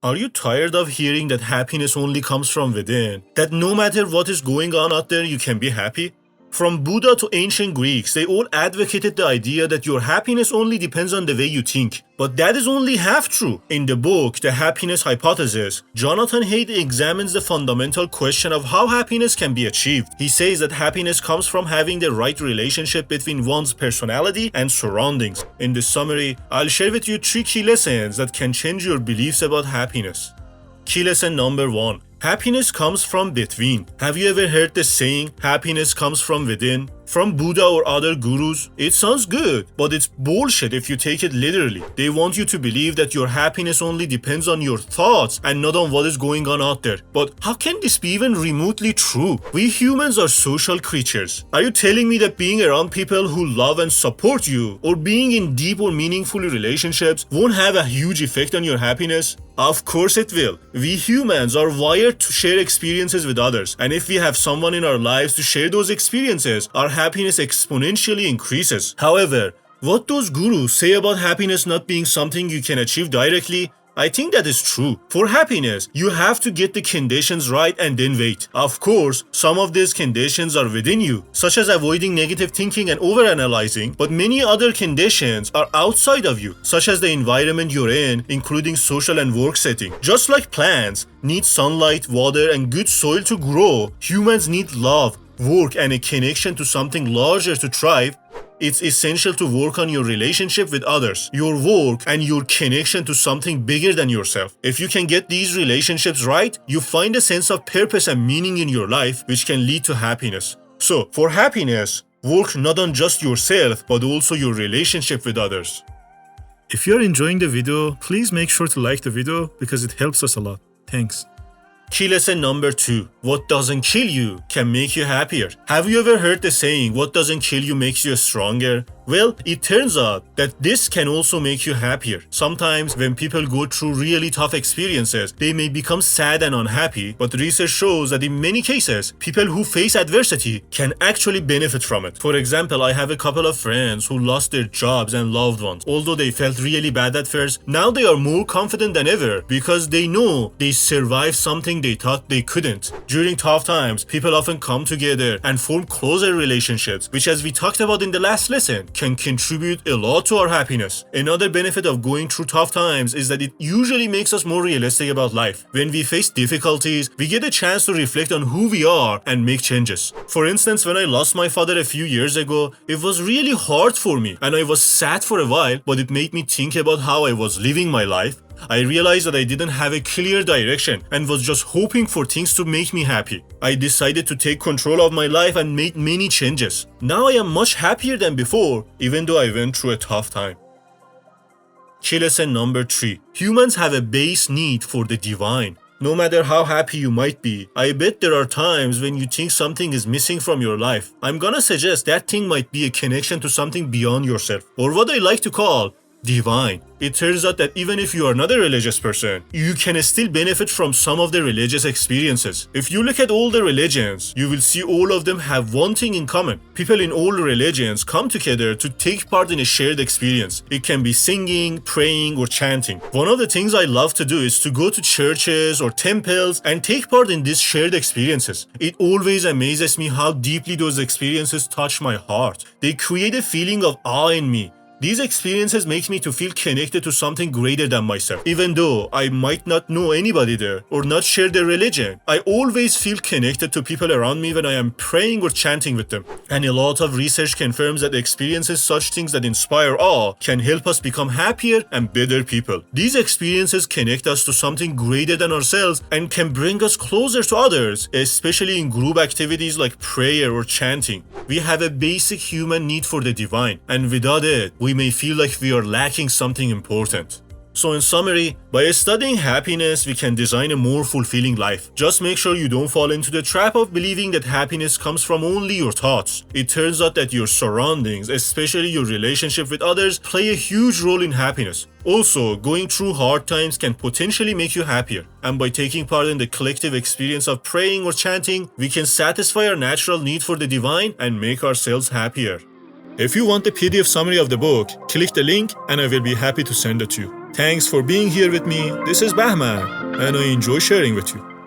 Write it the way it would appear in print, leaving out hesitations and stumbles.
Are you tired of hearing that happiness only comes from within? That no matter what is going on out there, you can be happy? From Buddha to ancient Greeks, they all advocated the idea that your happiness only depends on the way you think. But that is only half true. In the book, The Happiness Hypothesis, Jonathan Haidt examines the fundamental question of how happiness can be achieved. He says that happiness comes from having the right relationship between one's personality and surroundings. In this summary, I'll share with you 3 key lessons that can change your beliefs about happiness. Key lesson number 1. Happiness comes from between. Have you ever heard the saying, happiness comes from within? From Buddha or other gurus? It sounds good, but it's bullshit if you take it literally. They want you to believe that your happiness only depends on your thoughts and not on what is going on out there. But how can this be even remotely true? We humans are social creatures. Are you telling me that being around people who love and support you, or being in deep or meaningful relationships, won't have a huge effect on your happiness? Of course it will. We humans are wired to share experiences with others, and if we have someone in our lives to share those experiences, our happiness exponentially increases. However, what those gurus say about happiness not being something you can achieve directly, I think that is true. For happiness, you have to get the conditions right and then wait. Of course, some of these conditions are within you, such as avoiding negative thinking and overanalyzing, but many other conditions are outside of you, such as the environment you're in, including social and work setting. Just like plants need sunlight, water, and good soil to grow, humans need love, work, and a connection to something larger to thrive. It's essential to work on your relationship with others, your work, and your connection to something bigger than yourself. If you can get these relationships right, you find a sense of purpose and meaning in your life, which can lead to happiness. So, for happiness, work not on just yourself, but also your relationship with others. If you're enjoying the video, please make sure to like the video because it helps us a lot. Thanks. Key lesson number 2. What doesn't kill you can make you happier. Have you ever heard the saying, what doesn't kill you makes you stronger? Well, it turns out that this can also make you happier. Sometimes when people go through really tough experiences, they may become sad and unhappy, but research shows that in many cases, people who face adversity can actually benefit from it. For example, I have a couple of friends who lost their jobs and loved ones. Although they felt really bad at first, now they are more confident than ever because they know they survived something they thought they couldn't. During tough times, people often come together and form closer relationships, which, as we talked about in the last lesson, can contribute a lot to our happiness. Another benefit of going through tough times is that it usually makes us more realistic about life. When we face difficulties, we get a chance to reflect on who we are and make changes. For instance, when I lost my father a few years ago, it was really hard for me and I was sad for a while, but it made me think about how I was living my life. I realized that I didn't have a clear direction and was just hoping for things to make me happy. I decided to take control of my life and made many changes. Now I am much happier than before, even though I went through a tough time. Key lesson number 3. Humans have a base need for the divine. No matter how happy you might be, I bet there are times when you think something is missing from your life. I'm gonna suggest that thing might be a connection to something beyond yourself, or what I like to call divine. It turns out that even if you are not a religious person, you can still benefit from some of the religious experiences. If you look at all the religions, you will see all of them have one thing in common. People in all religions come together to take part in a shared experience. It can be singing, praying, or chanting. One of the things I love to do is to go to churches or temples and take part in these shared experiences. It always amazes me how deeply those experiences touch my heart. They create a feeling of awe in me. These experiences make me to feel connected to something greater than myself. Even though I might not know anybody there or not share their religion, I always feel connected to people around me when I am praying or chanting with them. And a lot of research confirms that experiences such things that inspire awe can help us become happier and better people. These experiences connect us to something greater than ourselves and can bring us closer to others, especially in group activities like prayer or chanting. We have a basic human need for the divine, and without it, we may feel like we are lacking something important. So in summary, by studying happiness, we can design a more fulfilling life. Just make sure you don't fall into the trap of believing that happiness comes from only your thoughts. It turns out that your surroundings, especially your relationship with others, play a huge role in happiness. Also, going through hard times can potentially make you happier. And by taking part in the collective experience of praying or chanting, we can satisfy our natural need for the divine and make ourselves happier. If you want the PDF summary of the book, click the link and I will be happy to send it to you. Thanks for being here with me. This is Bahman, and I enjoy sharing with you.